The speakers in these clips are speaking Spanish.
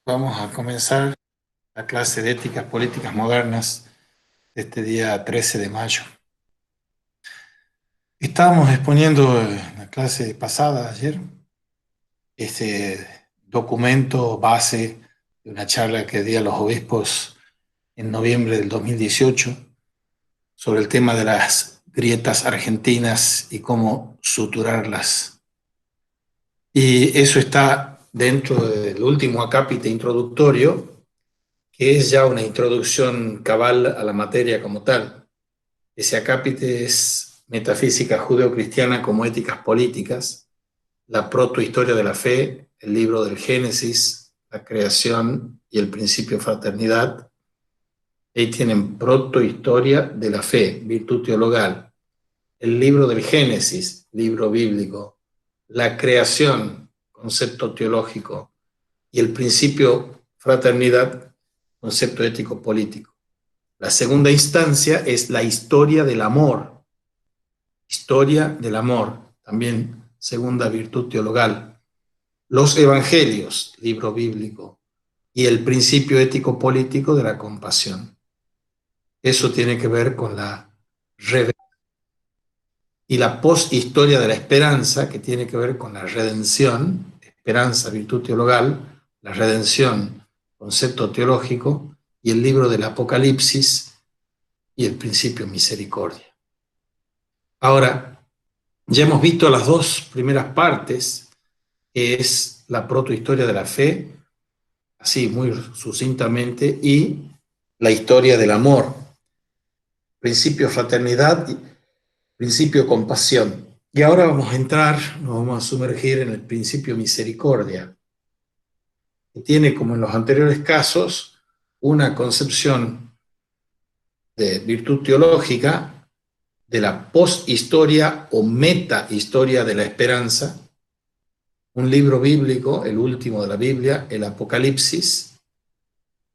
Vamos a comenzar la clase de éticas políticas modernas de este día 13 de mayo. Estábamos exponiendo en la clase pasada, ayer, este documento base de una charla que di a los obispos en noviembre del 2018 sobre el tema de las grietas argentinas y cómo suturarlas. Y eso está dentro del último acápite introductorio, que es ya una introducción cabal a la materia como tal. Ese acápite es Metafísica judeocristiana como éticas políticas, la protohistoria de la fe, el libro del Génesis, la creación y el principio de fraternidad. Ahí tienen protohistoria de la fe, virtud teologal, el libro del Génesis, libro bíblico, la creación, concepto teológico, y el principio fraternidad, concepto ético político. La segunda instancia es la historia del amor, también segunda virtud teologal. Los evangelios, libro bíblico, y el principio ético político de la compasión. Eso tiene que ver con la revelación. Y la posthistoria de la esperanza, que tiene que ver con la redención, esperanza, virtud teologal, la redención, concepto teológico, y el libro del Apocalipsis y el principio misericordia. Ahora, ya hemos visto las dos primeras partes, que es la protohistoria de la fe, así muy sucintamente, y la historia del amor, principio fraternidad, principio compasión. Y ahora vamos a entrar, nos vamos a sumergir en el principio misericordia, que tiene, como en los anteriores casos, una concepción de virtud teológica de la posthistoria o metahistoria de la esperanza, un libro bíblico, el último de la Biblia, el Apocalipsis,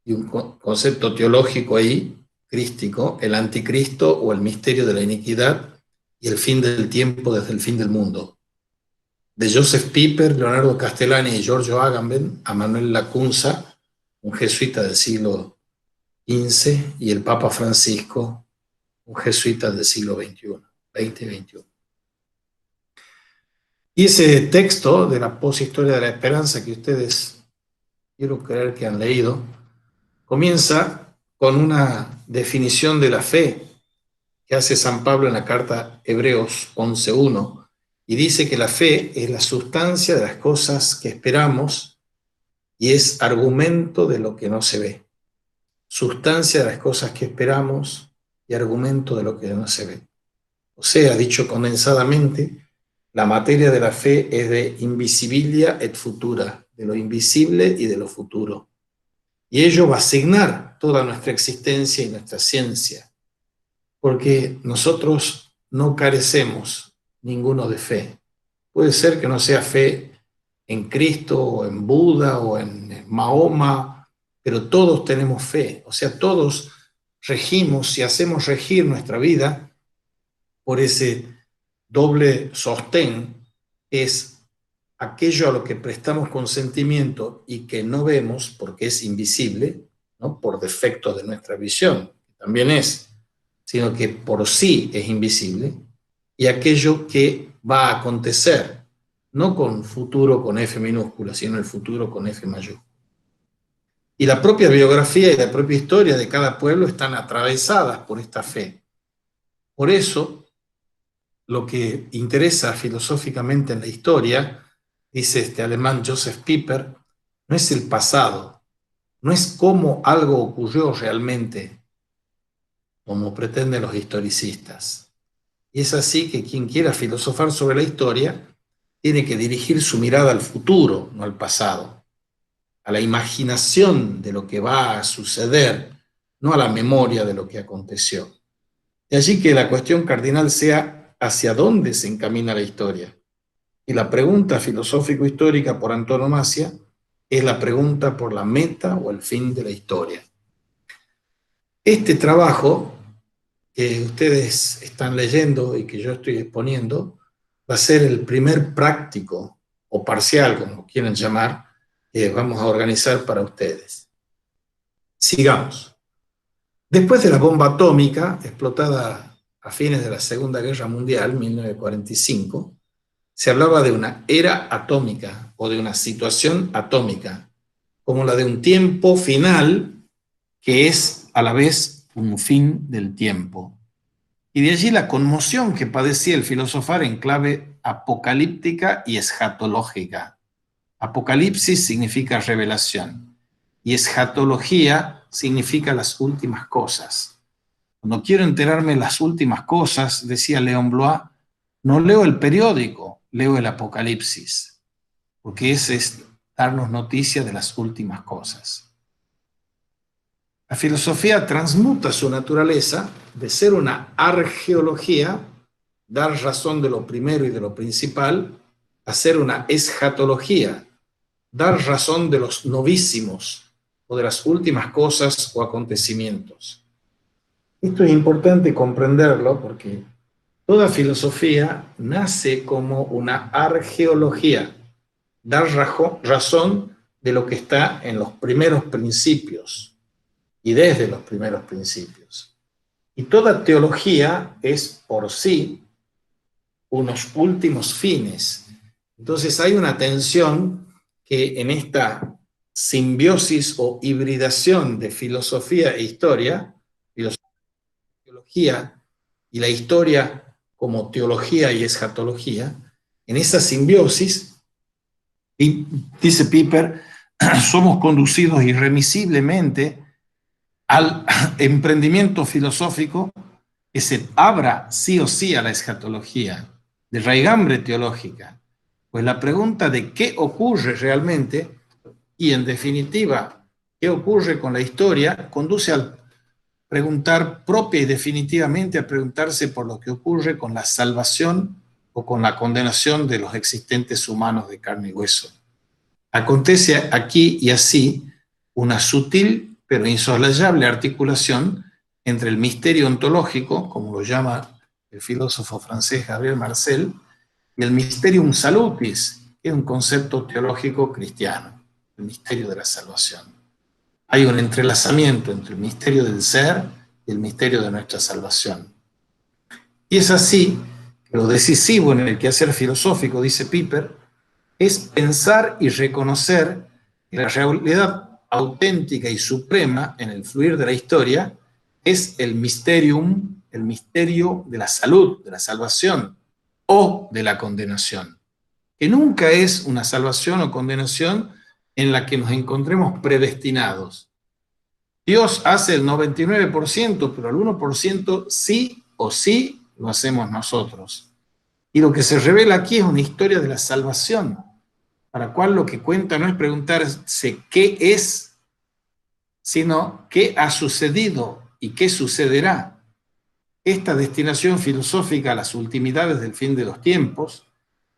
y un concepto teológico ahí, crístico, el anticristo o el misterio de la iniquidad y el fin del tiempo desde el fin del mundo. De Joseph Pieper, Leonardo Castellani y Giorgio Agamben a Manuel Lacunza, un jesuita del siglo XV, y el Papa Francisco, un jesuita del siglo XXI, XX-XXI. Y ese texto de la poshistoria de la esperanza que ustedes quiero creer que han leído, comienza con una definición de la fe que hace San Pablo en la carta Hebreos 11:1, y dice que la fe es la sustancia de las cosas que esperamos y es argumento de lo que no se ve. Sustancia de las cosas que esperamos y argumento de lo que no se ve. O sea, dicho condensadamente, la materia de la fe es de invisibilia et futura, de lo invisible y de lo futuro. Y ello va a asignar toda nuestra existencia y nuestra ciencia, porque nosotros no carecemos ninguno de fe. Puede ser que no sea fe en Cristo o en Buda o en Mahoma, pero todos tenemos fe. O sea, todos regimos y hacemos regir nuestra vida por ese doble sostén, es aquello a lo que prestamos consentimiento y que no vemos porque es invisible, ¿no? Por defecto de nuestra visión, que también es, sino que por sí es invisible, y aquello que va a acontecer, no con futuro con F minúscula, sino el futuro con F mayúscula. Y la propia biografía y la propia historia de cada pueblo están atravesadas por esta fe. Por eso, lo que interesa filosóficamente en la historia, dice este alemán Joseph Pieper, no es el pasado, no es cómo algo ocurrió realmente, como pretenden los historicistas. Y es así que quien quiera filosofar sobre la historia tiene que dirigir su mirada al futuro, no al pasado, a la imaginación de lo que va a suceder, no a la memoria de lo que aconteció. De allí que la cuestión cardinal sea hacia dónde se encamina la historia. Y la pregunta filosófico-histórica por antonomasia es la pregunta por la meta o el fin de la historia. Este trabajo que ustedes están leyendo y que yo estoy exponiendo va a ser el primer práctico o parcial, como quieran llamar, que vamos a organizar para ustedes. Sigamos. Después de la bomba atómica, explotada a fines de la Segunda Guerra Mundial, 1945, se hablaba de una era atómica o de una situación atómica, como la de un tiempo final que es a la vez un fin del tiempo. Y de allí la conmoción que padecía el filosofar en clave apocalíptica y escatológica. Apocalipsis significa revelación y escatología significa las últimas cosas. Cuando quiero enterarme de las últimas cosas, decía León Blois, no leo el periódico, leo el Apocalipsis, porque ese es darnos noticia de las últimas cosas. La filosofía transmuta su naturaleza de ser una argeología, dar razón de lo primero y de lo principal, a ser una escatología, dar razón de los novísimos o de las últimas cosas o acontecimientos. Esto es importante comprenderlo porque toda filosofía nace como una argeología, dar razón de lo que está en los primeros principios y desde los primeros principios. Y toda teología es por sí unos últimos fines. Entonces hay una tensión que en esta simbiosis o hibridación de filosofía e historia, teología y la historia como teología y escatología, en esa simbiosis, y dice Piper, somos conducidos irremisiblemente al emprendimiento filosófico que se abra sí o sí a la escatología, de raigambre teológica. Pues la pregunta de qué ocurre realmente y en definitiva qué ocurre con la historia conduce al preguntar propia y definitivamente a preguntarse por lo que ocurre con la salvación o con la condenación de los existentes humanos de carne y hueso. Acontece aquí y así una sutil pero insoslayable articulación entre el misterio ontológico, como lo llama el filósofo francés Gabriel Marcel, y el mysterium salutis, que es un concepto teológico cristiano, el misterio de la salvación. Hay un entrelazamiento entre el misterio del ser y el misterio de nuestra salvación. Y es así que lo decisivo en el quehacer filosófico, dice Piper, es pensar y reconocer que la realidad auténtica y suprema en el fluir de la historia es el mysterium, el misterio de la salud, de la salvación o de la condenación, que nunca es una salvación o condenación en la que nos encontremos predestinados. Dios hace el 99%, pero el 1% sí o sí lo hacemos nosotros. Y lo que se revela aquí es una historia de la salvación, para la cual lo que cuenta no es preguntarse qué es, sino qué ha sucedido y qué sucederá. Esta destinación filosófica a las ultimidades del fin de los tiempos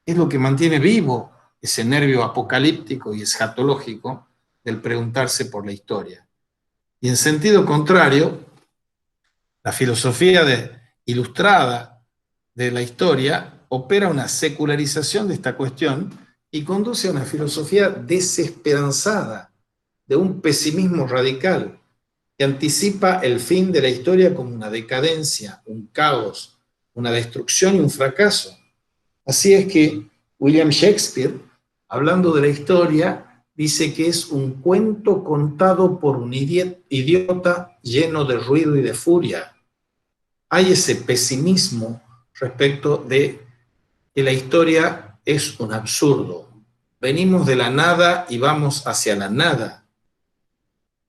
es lo que mantiene vivo ese nervio apocalíptico y escatológico del preguntarse por la historia. Y en sentido contrario, la filosofía ilustrada de la historia opera una secularización de esta cuestión y conduce a una filosofía desesperanzada, de un pesimismo radical, que anticipa el fin de la historia como una decadencia, un caos, una destrucción y un fracaso. Así es que William Shakespeare, hablando de la historia, dice que es un cuento contado por un idiota lleno de ruido y de furia. Hay ese pesimismo respecto de que la historia es un absurdo. Venimos de la nada y vamos hacia la nada.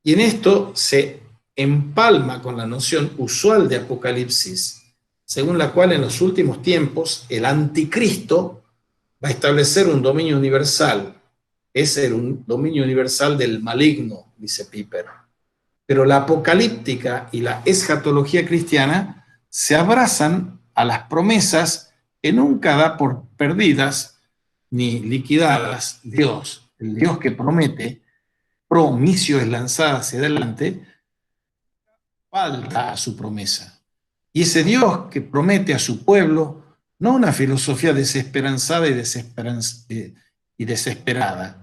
Y en esto se empalma con la noción usual de Apocalipsis, según la cual en los últimos tiempos el anticristo va a establecer un dominio universal. Es un dominio universal del maligno, dice Piper. Pero la apocalíptica y la escatología cristiana se abrazan a las promesas que nunca da por perdidas ni liquidadas Dios, el Dios que promete, promisio es lanzada hacia adelante, falta a su promesa. Y ese Dios que promete a su pueblo, no una filosofía desesperanzada y desesperada,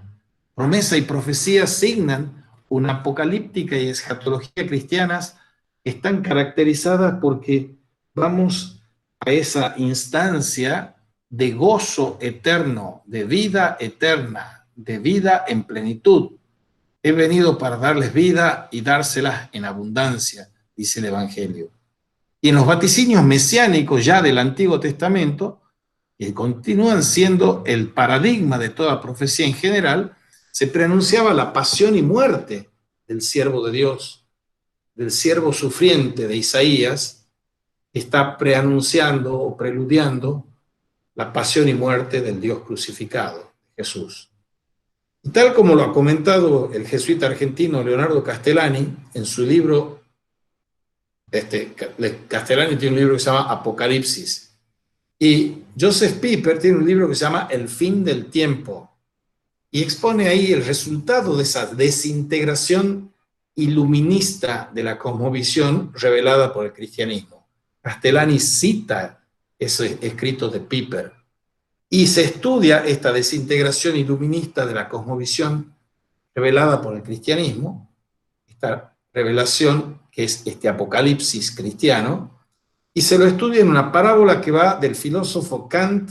Promesa y profecía signan una apocalíptica y escatología cristianas que están caracterizadas porque vamos a esa instancia de gozo eterno, de vida eterna, de vida en plenitud. He venido para darles vida y dárselas en abundancia, dice el Evangelio. Y en los vaticinios mesiánicos ya del Antiguo Testamento, que continúan siendo el paradigma de toda profecía en general, se preanunciaba la pasión y muerte del siervo de Dios, del siervo sufriente de Isaías, que está preanunciando o preludiando la pasión y muerte del Dios crucificado, Jesús. Y tal como lo ha comentado el jesuita argentino Leonardo Castellani en su libro, Castellani tiene un libro que se llama Apocalipsis, y Joseph Pieper tiene un libro que se llama El fin del tiempo, y expone ahí el resultado de esa desintegración iluminista de la cosmovisión revelada por el cristianismo. Castellani cita ese escrito de Pieper, y se estudia esta desintegración iluminista de la cosmovisión revelada por el cristianismo, esta revelación que es este apocalipsis cristiano, y se lo estudia en una parábola que va del filósofo Kant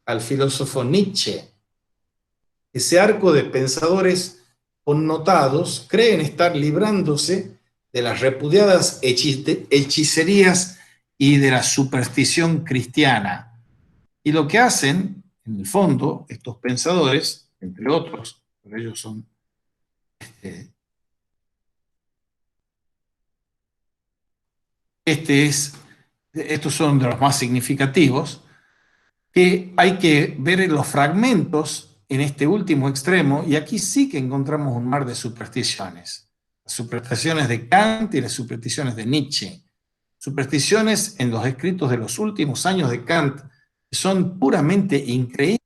al filósofo Nietzsche. Ese arco de pensadores connotados creen estar librándose de las repudiadas hechicerías y de la superstición cristiana. Y lo que hacen, en el fondo, estos pensadores, entre otros, pero ellos son estos son de los más significativos, que hay que ver los fragmentos en este último extremo, y aquí sí que encontramos un mar de supersticiones. Las supersticiones de Kant y las supersticiones de Nietzsche. Supersticiones en los escritos de los últimos años de Kant que son puramente increíbles.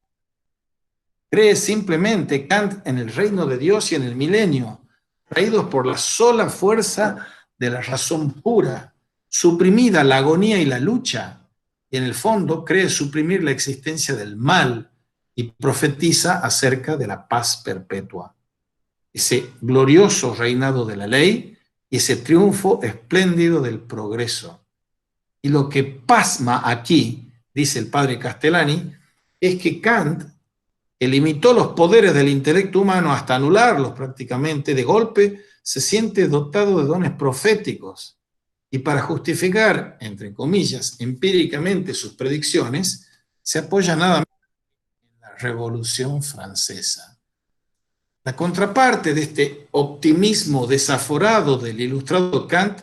Cree simplemente Kant en el reino de Dios y en el milenio, traídos por la sola fuerza de la razón pura, suprimida la agonía y la lucha, y en el fondo cree suprimir la existencia del mal y profetiza acerca de la paz perpetua. Ese glorioso reinado de la ley y ese triunfo espléndido del progreso. Y lo que pasma aquí, dice el padre Castellani, es que Kant, que limitó los poderes del intelecto humano hasta anularlos prácticamente, de golpe se siente dotado de dones proféticos. Y para justificar, entre comillas, empíricamente sus predicciones, se apoya nada más en la Revolución Francesa. La contraparte de este optimismo desaforado del ilustrado Kant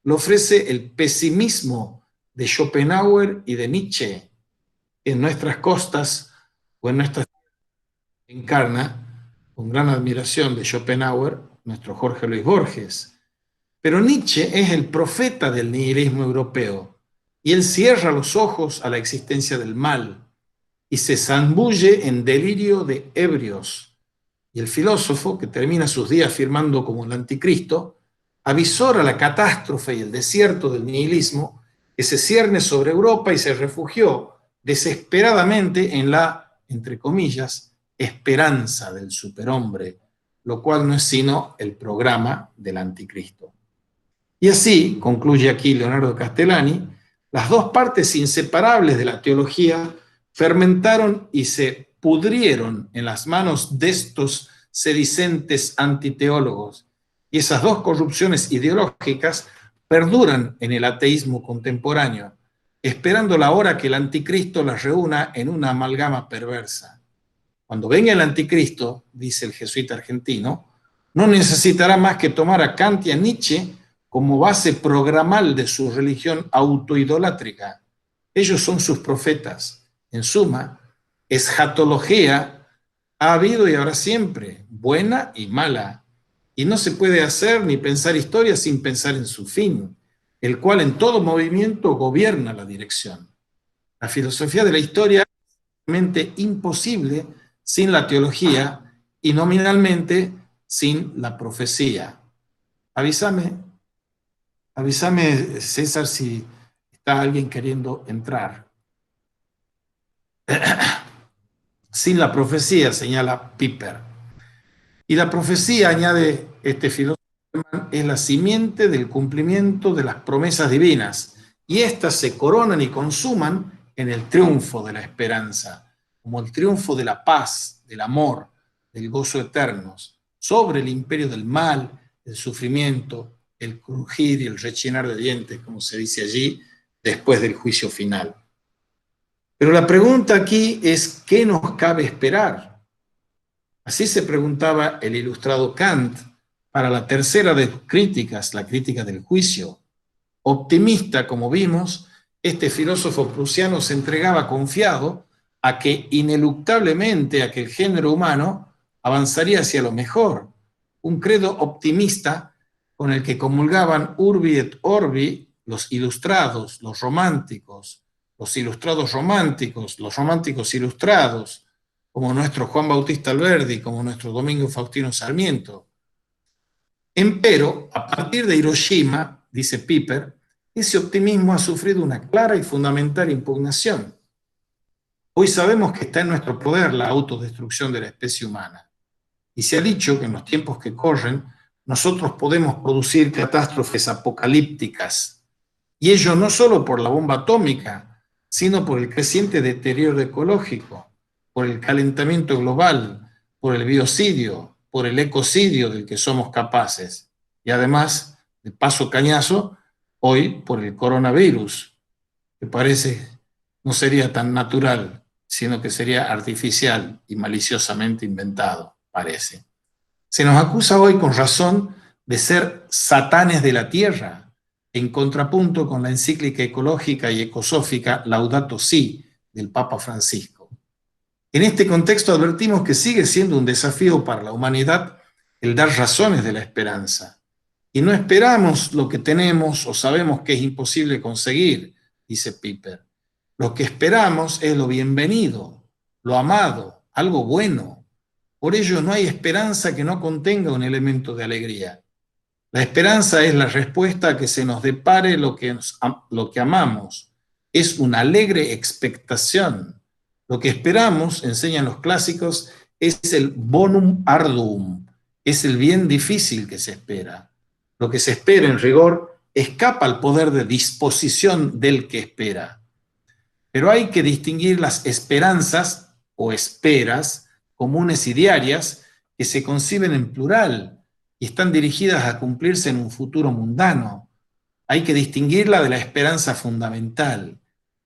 lo ofrece el pesimismo de Schopenhauer y de Nietzsche. En nuestras costas o en nuestras encarna, con gran admiración de Schopenhauer, nuestro Jorge Luis Borges. Pero Nietzsche es el profeta del nihilismo europeo, y él cierra los ojos a la existencia del mal y se zambulle en delirio de ebrios. Y el filósofo, que termina sus días firmando como el anticristo, avisora la catástrofe y el desierto del nihilismo que se cierne sobre Europa y se refugió desesperadamente en la, entre comillas, esperanza del superhombre, lo cual no es sino el programa del anticristo. Y así, concluye aquí Leonardo Castellani, las dos partes inseparables de la teología fermentaron y se pudrieron en las manos de estos sedicentes antiteólogos, y esas dos corrupciones ideológicas perduran en el ateísmo contemporáneo, esperando la hora que el anticristo las reúna en una amalgama perversa. Cuando venga el anticristo, dice el jesuita argentino, no necesitará más que tomar a Kant y a Nietzsche como base programal de su religión autoidolátrica. Ellos son sus profetas. En suma, escatología ha habido y habrá siempre, buena y mala. Y no se puede hacer ni pensar historia sin pensar en su fin, el cual en todo movimiento gobierna la dirección. La filosofía de la historia es realmente imposible sin la teología y nominalmente sin la profecía. Avísame, César, si está alguien queriendo entrar. Sin la profecía, señala Piper. Y la profecía, añade este filósofo alemán, es la simiente del cumplimiento de las promesas divinas, y éstas se coronan y consuman en el triunfo de la esperanza, como el triunfo de la paz, del amor, del gozo eternos, sobre el imperio del mal, el sufrimiento, el crujir y el rechinar de dientes, como se dice allí, después del juicio final. Pero la pregunta aquí es, ¿qué nos cabe esperar? Así se preguntaba el ilustrado Kant para la tercera de sus críticas, la crítica del juicio. Optimista, como vimos, este filósofo prusiano se entregaba confiado a que ineluctablemente aquel género humano avanzaría hacia lo mejor, un credo optimista con el que comulgaban urbi et orbi los ilustrados, los ilustrados románticos, los románticos ilustrados, como nuestro Juan Bautista Alberdi, como nuestro Domingo Faustino Sarmiento. Empero, a partir de Hiroshima, dice Piper, ese optimismo ha sufrido una clara y fundamental impugnación. Hoy sabemos que está en nuestro poder la autodestrucción de la especie humana. Y se ha dicho que en los tiempos que corren, nosotros podemos producir catástrofes apocalípticas. Y ello no solo por la bomba atómica, sino por el creciente deterioro ecológico, por el calentamiento global, por el biocidio, por el ecocidio del que somos capaces. Y además, de paso cañazo, hoy por el coronavirus, que parece no sería tan natural, sino que sería artificial y maliciosamente inventado, parece. Se nos acusa hoy con razón de ser satanes de la tierra, en contrapunto con la encíclica ecológica y ecosófica Laudato Si del Papa Francisco. En este contexto advertimos que sigue siendo un desafío para la humanidad el dar razones de la esperanza. Y no esperamos lo que tenemos o sabemos que es imposible conseguir, dice Piper. Lo que esperamos es lo bienvenido, lo amado, algo bueno. Por ello no hay esperanza que no contenga un elemento de alegría. La esperanza es la respuesta a que se nos depare lo que amamos. Es una alegre expectación. Lo que esperamos, enseñan los clásicos, es el bonum arduum, es el bien difícil que se espera. Lo que se espera, en rigor, escapa al poder de disposición del que espera. Pero hay que distinguir las esperanzas o esperas comunes y diarias que se conciben en plural y están dirigidas a cumplirse en un futuro mundano. Hay que distinguirla de la esperanza fundamental,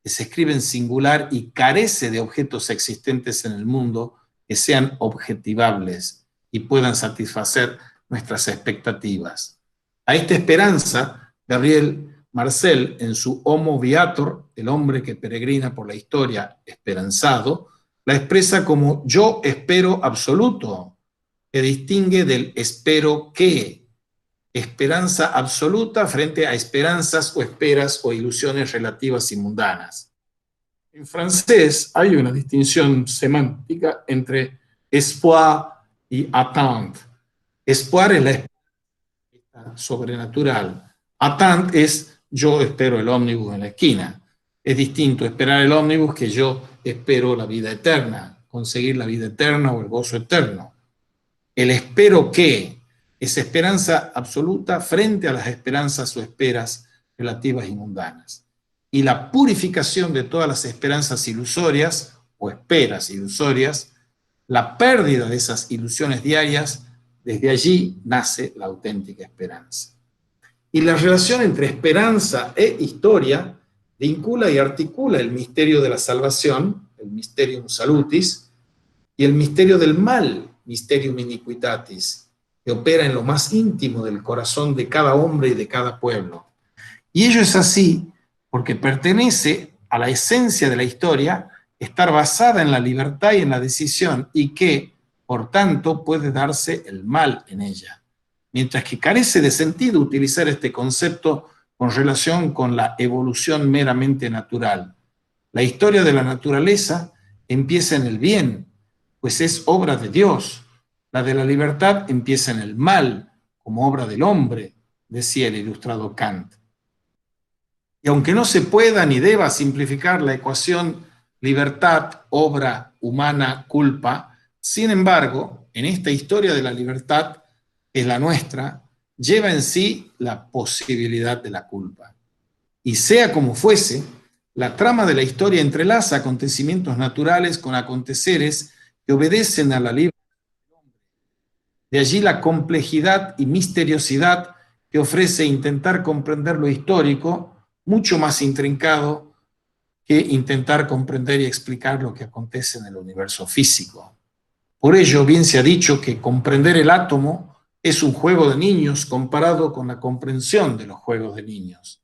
que se escribe en singular y carece de objetos existentes en el mundo que sean objetivables y puedan satisfacer nuestras expectativas. A esta esperanza, Gabriel Marcel, en su Homo Viator, el hombre que peregrina por la historia esperanzado, la expresa como yo espero absoluto, que distingue del espero que, esperanza absoluta frente a esperanzas o esperas o ilusiones relativas y mundanas. En francés hay una distinción semántica entre espoir y attente. Espoir es la esperanza sobrenatural. Attente es yo espero el ómnibus en la esquina. Es distinto esperar el ómnibus que yo espero la vida eterna, conseguir la vida eterna o el gozo eterno. El espero que es esperanza absoluta frente a las esperanzas o esperas relativas y mundanas. Y la purificación de todas las esperanzas ilusorias o esperas ilusorias, la pérdida de esas ilusiones diarias, desde allí nace la auténtica esperanza. Y la relación entre esperanza e historia vincula y articula el misterio de la salvación, el mysterium salutis, y el misterio del mal, mysterium iniquitatis, que opera en lo más íntimo del corazón de cada hombre y de cada pueblo. Y ello es así porque pertenece a la esencia de la historia estar basada en la libertad y en la decisión, y que, por tanto, puede darse el mal en ella. Mientras que carece de sentido utilizar este concepto con relación con la evolución meramente natural. La historia de la naturaleza empieza en el bien, pues es obra de Dios. La de la libertad empieza en el mal, como obra del hombre, decía el ilustrado Kant. Y aunque no se pueda ni deba simplificar la ecuación libertad, obra, humana, culpa, sin embargo, en esta historia de la libertad, que es la nuestra, lleva en sí la posibilidad de la culpa. Y sea como fuese, la trama de la historia entrelaza acontecimientos naturales con aconteceres que obedecen a la libertad. De allí la complejidad y misteriosidad que ofrece intentar comprender lo histórico, mucho más intrincado que intentar comprender y explicar lo que acontece en el universo físico. Por ello, bien se ha dicho que comprender el átomo es un juego de niños comparado con la comprensión de los juegos de niños.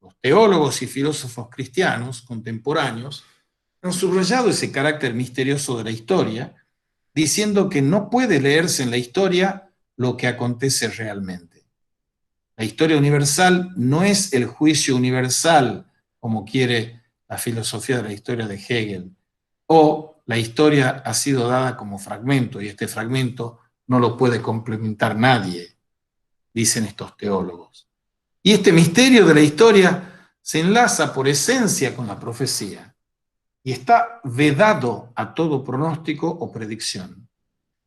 Los teólogos y filósofos cristianos contemporáneos han subrayado ese carácter misterioso de la historia, diciendo que no puede leerse en la historia lo que acontece realmente. La historia universal no es el juicio universal, como quiere la filosofía de la historia de Hegel, o la historia ha sido dada como fragmento y este fragmento no lo puede complementar nadie, dicen estos teólogos. Y este misterio de la historia se enlaza por esencia con la profecía y está vedado a todo pronóstico o predicción.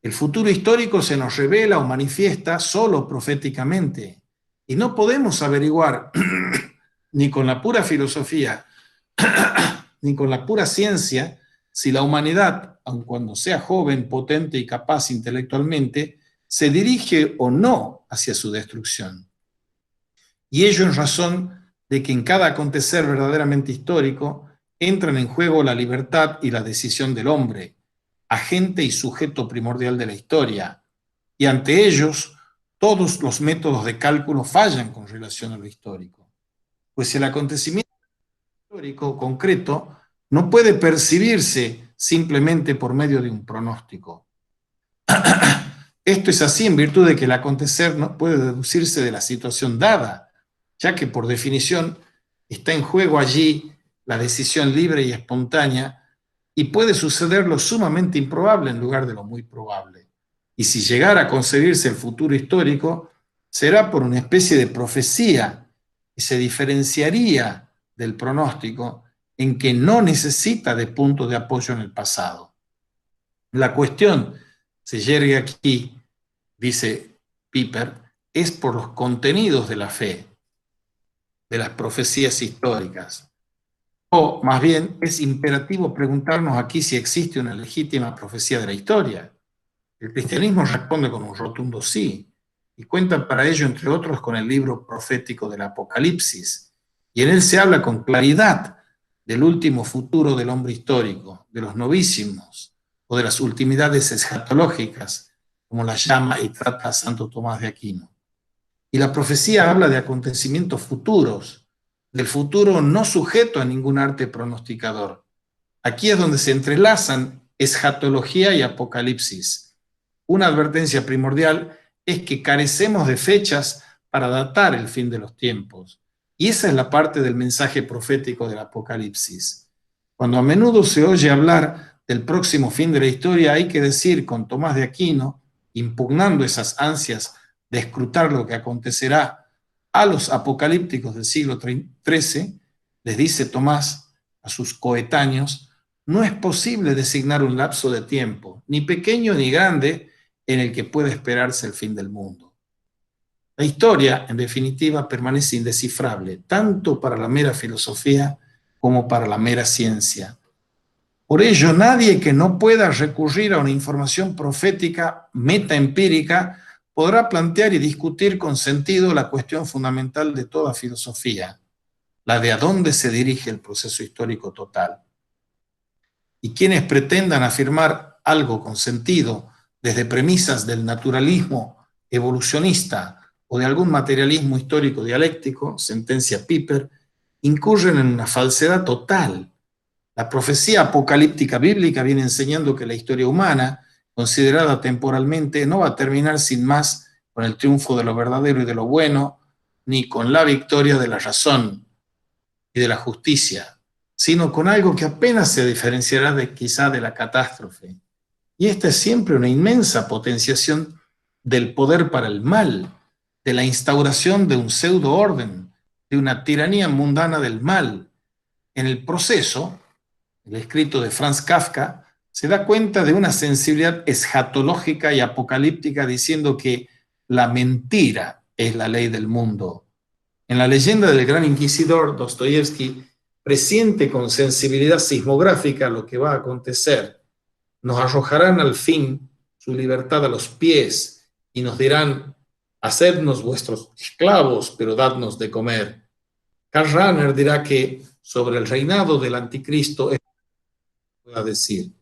El futuro histórico se nos revela o manifiesta solo proféticamente y no podemos averiguar ni con la pura filosofía ni con la pura ciencia si la humanidad, aun cuando sea joven, potente y capaz intelectualmente, se dirige o no hacia su destrucción. Y ello en razón de que en cada acontecer verdaderamente histórico entran en juego la libertad y la decisión del hombre, agente y sujeto primordial de la historia, y ante ellos todos los métodos de cálculo fallan con relación a lo histórico, pues el acontecimiento histórico concreto no puede percibirse simplemente por medio de un pronóstico. Esto es así en virtud de que el acontecer no puede deducirse de la situación dada, ya que por definición está en juego allí la decisión libre y espontánea y puede suceder lo sumamente improbable en lugar de lo muy probable. Y si llegara a concebirse el futuro histórico, será por una especie de profecía que se diferenciaría del pronóstico en que no necesita de punto de apoyo en el pasado. La cuestión se yergue aquí, dice Piper, es por los contenidos de la fe, de las profecías históricas. O, más bien, es imperativo preguntarnos aquí si existe una legítima profecía de la historia. El cristianismo responde con un rotundo sí, y cuenta para ello, entre otros, con el libro profético del Apocalipsis, y en él se habla con claridad del último futuro del hombre histórico, de los novísimos, o de las ultimidades escatológicas, como las llama y trata Santo Tomás de Aquino. Y la profecía habla de acontecimientos futuros, del futuro no sujeto a ningún arte pronosticador. Aquí es donde se entrelazan escatología y apocalipsis. Una advertencia primordial es que carecemos de fechas para datar el fin de los tiempos. Y esa es la parte del mensaje profético del Apocalipsis. Cuando a menudo se oye hablar del próximo fin de la historia, hay que decir con Tomás de Aquino, impugnando esas ansias de escrutar lo que acontecerá a los apocalípticos del siglo XIII, les dice Tomás a sus coetáneos, no es posible designar un lapso de tiempo, ni pequeño ni grande, en el que pueda esperarse el fin del mundo. La historia, en definitiva, permanece indescifrable, tanto para la mera filosofía como para la mera ciencia. Por ello, nadie que no pueda recurrir a una información profética metaempírica podrá plantear y discutir con sentido la cuestión fundamental de toda filosofía, la de a dónde se dirige el proceso histórico total. Y quienes pretendan afirmar algo con sentido desde premisas del naturalismo evolucionista o de algún materialismo histórico dialéctico, sentencia Piper, incurren en una falsedad total. La profecía apocalíptica bíblica viene enseñando que la historia humana, considerada temporalmente, no va a terminar sin más con el triunfo de lo verdadero y de lo bueno, ni con la victoria de la razón y de la justicia, sino con algo que apenas se diferenciará quizá de la catástrofe. Y esta es siempre una inmensa potenciación del poder para el mal, de la instauración de un pseudo orden, de una tiranía mundana del mal. En el proceso, el escrito de Franz Kafka se da cuenta de una sensibilidad escatológica y apocalíptica diciendo que la mentira es la ley del mundo. En la leyenda del gran inquisidor, Dostoyevsky presiente con sensibilidad sismográfica lo que va a acontecer. Nos arrojarán al fin su libertad a los pies y nos dirán: hacednos vuestros esclavos, pero dadnos de comer. Karl Rahner dirá que sobre el reinado del anticristo es lo que pueda decir,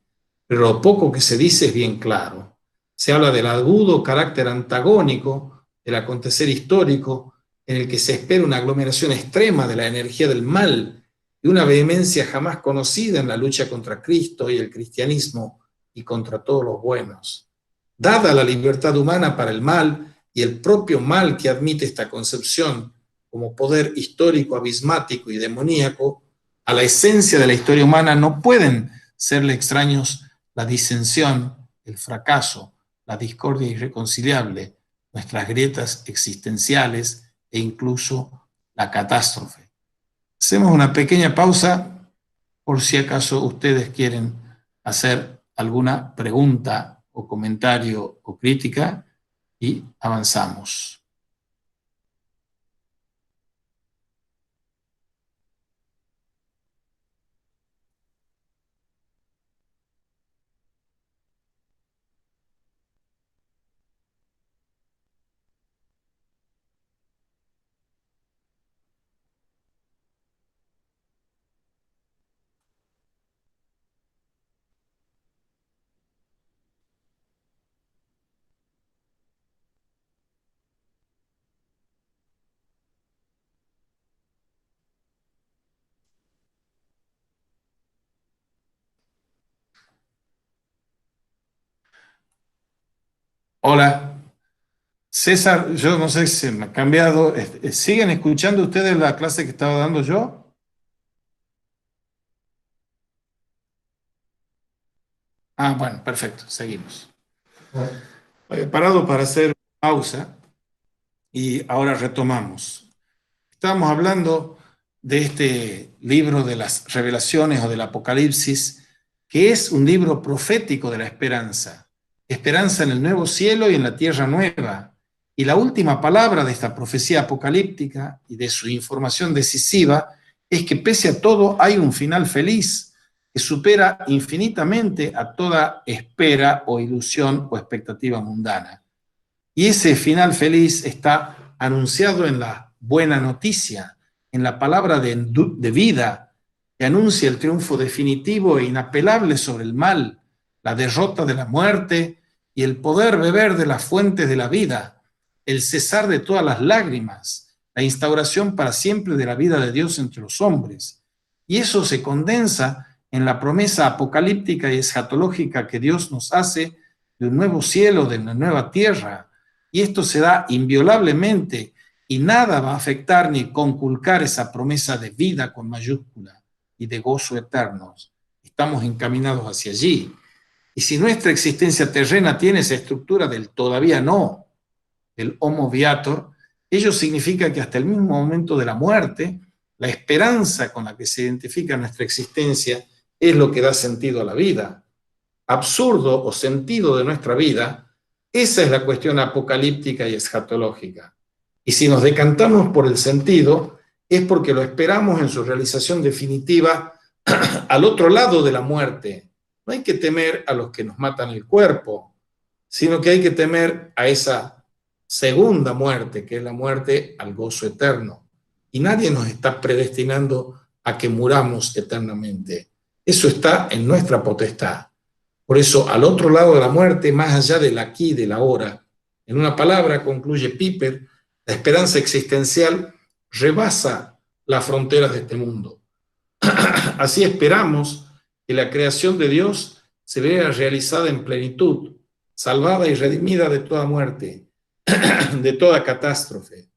pero lo poco que se dice es bien claro. Se habla del agudo carácter antagónico del acontecer histórico, en el que se espera una aglomeración extrema de la energía del mal y una vehemencia jamás conocida en la lucha contra Cristo y el cristianismo y contra todos los buenos. Dada la libertad humana para el mal y el propio mal que admite esta concepción como poder histórico, abismático y demoníaco, a la esencia de la historia humana no pueden serle extraños la disensión, el fracaso, la discordia irreconciliable, nuestras grietas existenciales e incluso la catástrofe. Hacemos una pequeña pausa por si acaso ustedes quieren hacer alguna pregunta o comentario o crítica y avanzamos. Hola, César, yo no sé si me ha cambiado. ¿Siguen escuchando ustedes la clase que estaba dando yo? Ah, bueno, perfecto, seguimos. He parado para hacer pausa y ahora retomamos. Estábamos hablando de este libro de las revelaciones o del Apocalipsis, que es un libro profético de la esperanza. Esperanza en el nuevo cielo y en la tierra nueva. Y la última palabra de esta profecía apocalíptica y de su información decisiva es que pese a todo hay un final feliz que supera infinitamente a toda espera o ilusión o expectativa mundana. Y ese final feliz está anunciado en la buena noticia, en la palabra de vida, que anuncia el triunfo definitivo e inapelable sobre el mal, la derrota de la muerte y el poder beber de las fuentes de la vida, el cesar de todas las lágrimas, la instauración para siempre de la vida de Dios entre los hombres. Y eso se condensa en la promesa apocalíptica y escatológica que Dios nos hace de un nuevo cielo, de una nueva tierra. Y esto se da inviolablemente y nada va a afectar ni conculcar esa promesa de vida con mayúscula y de gozo eternos. Estamos encaminados hacia allí. Y si nuestra existencia terrena tiene esa estructura del todavía no, del homo viator, ello significa que hasta el mismo momento de la muerte, la esperanza con la que se identifica nuestra existencia es lo que da sentido a la vida. Absurdo o sentido de nuestra vida, esa es la cuestión apocalíptica y escatológica. Y si nos decantamos por el sentido, es porque lo esperamos en su realización definitiva al otro lado de la muerte. No hay que temer a los que nos matan el cuerpo, sino que hay que temer a esa segunda muerte, que es la muerte al gozo eterno. Y nadie nos está predestinando a que muramos eternamente. Eso está en nuestra potestad. Por eso, al otro lado de la muerte, más allá del aquí y del ahora, en una palabra, concluye Piper, la esperanza existencial rebasa las fronteras de este mundo. Así esperamos que la creación de Dios se vea realizada en plenitud, salvada y redimida de toda muerte, de toda catástrofe.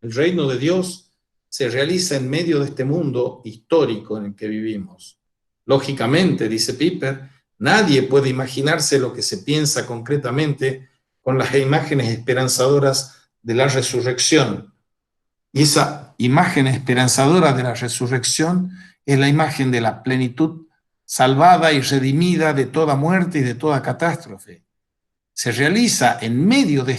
El reino de Dios se realiza en medio de este mundo histórico en el que vivimos. Lógicamente, dice Piper, nadie puede imaginarse lo que se piensa concretamente con las imágenes esperanzadoras de la resurrección. Y esa imagen esperanzadora de la resurrección es la imagen de la plenitud salvada y redimida de toda muerte y de toda catástrofe. Se realiza en medio de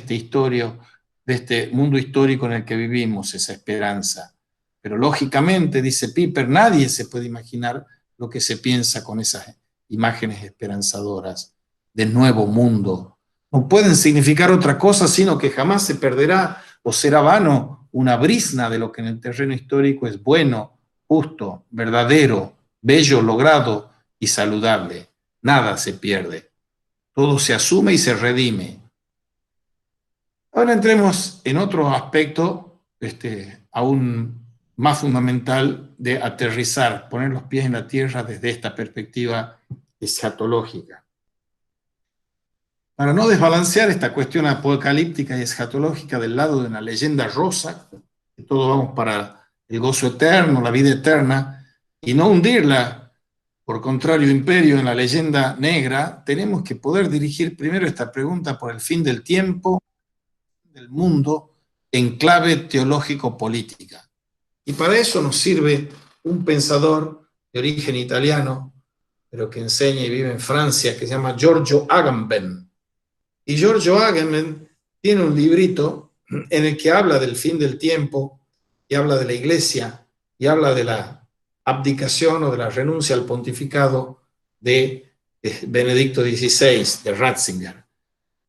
de este mundo histórico en el que vivimos, esa esperanza. Pero lógicamente, dice Piper, nadie se puede imaginar lo que se piensa con esas imágenes esperanzadoras del nuevo mundo. No pueden significar otra cosa, sino que jamás se perderá o será vano una brizna de lo que en el terreno histórico es bueno, justo, verdadero, bello, logrado y saludable. Nada se pierde. Todo se asume y se redime. Ahora entremos en otro aspecto aún más fundamental de aterrizar, poner los pies en la tierra desde esta perspectiva escatológica. Para no desbalancear esta cuestión apocalíptica y escatológica del lado de una leyenda rosa, que todos vamos para el gozo eterno, la vida eterna, y no hundirla, por contrario imperio, en la leyenda negra, tenemos que poder dirigir primero esta pregunta por el fin del tiempo, del mundo, en clave teológico-política. Y para eso nos sirve un pensador de origen italiano, pero que enseña y vive en Francia, que se llama Giorgio Agamben. Y Giorgio Agamben tiene un librito en el que habla del fin del tiempo, y habla de la iglesia, y habla de la abdicación o de la renuncia al pontificado de Benedicto XVI, de Ratzinger.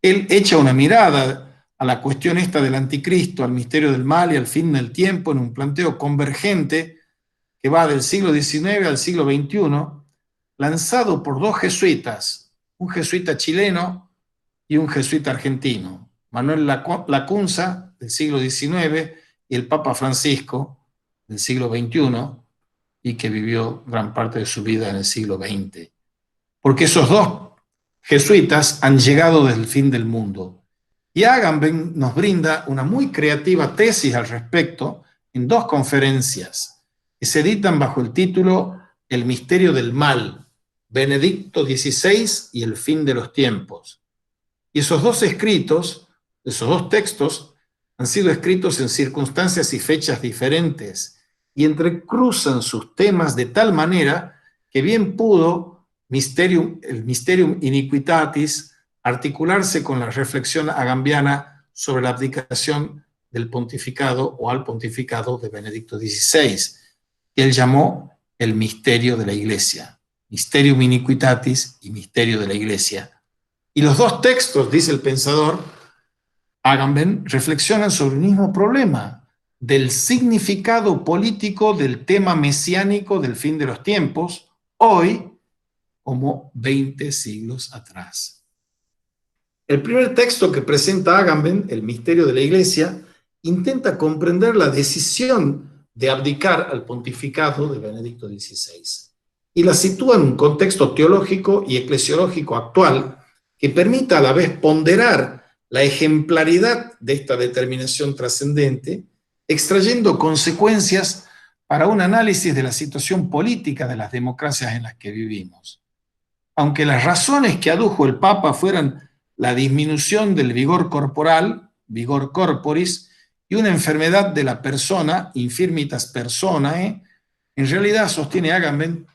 Él echa una mirada a la cuestión esta del anticristo, al misterio del mal y al fin del tiempo en un planteo convergente que va del siglo XIX al siglo XXI, lanzado por dos jesuitas, un jesuita chileno y un jesuita argentino, Manuel Lacunza, del siglo XIX, y el Papa Francisco, del siglo XXI, y que vivió gran parte de su vida en el siglo XX. Porque esos dos jesuitas han llegado desde el fin del mundo. Y Agamben nos brinda una muy creativa tesis al respecto en dos conferencias que se editan bajo el título El misterio del mal, Benedicto XVI y el fin de los tiempos. Y esos dos escritos, esos dos textos, han sido escritos en circunstancias y fechas diferentes y entrecruzan sus temas de tal manera que bien pudo el Mysterium Iniquitatis articularse con la reflexión agambiana sobre la abdicación del pontificado o al pontificado de Benedicto XVI, que él llamó el misterio de la Iglesia, Mysterium Iniquitatis y misterio de la Iglesia. Y los dos textos, dice el pensador Agamben, reflexionan sobre el mismo problema del significado político del tema mesiánico del fin de los tiempos, hoy como 20 siglos atrás. El primer texto que presenta Agamben, El misterio de la Iglesia, intenta comprender la decisión de abdicar al pontificado de Benedicto XVI y la sitúa en un contexto teológico y eclesiológico actual que permita a la vez ponderar la ejemplaridad de esta determinación trascendente, extrayendo consecuencias para un análisis de la situación política de las democracias en las que vivimos. Aunque las razones que adujo el Papa fueran la disminución del vigor corporal, vigor corporis, y una enfermedad de la persona, infirmitas personae, en realidad, sostiene Agamben,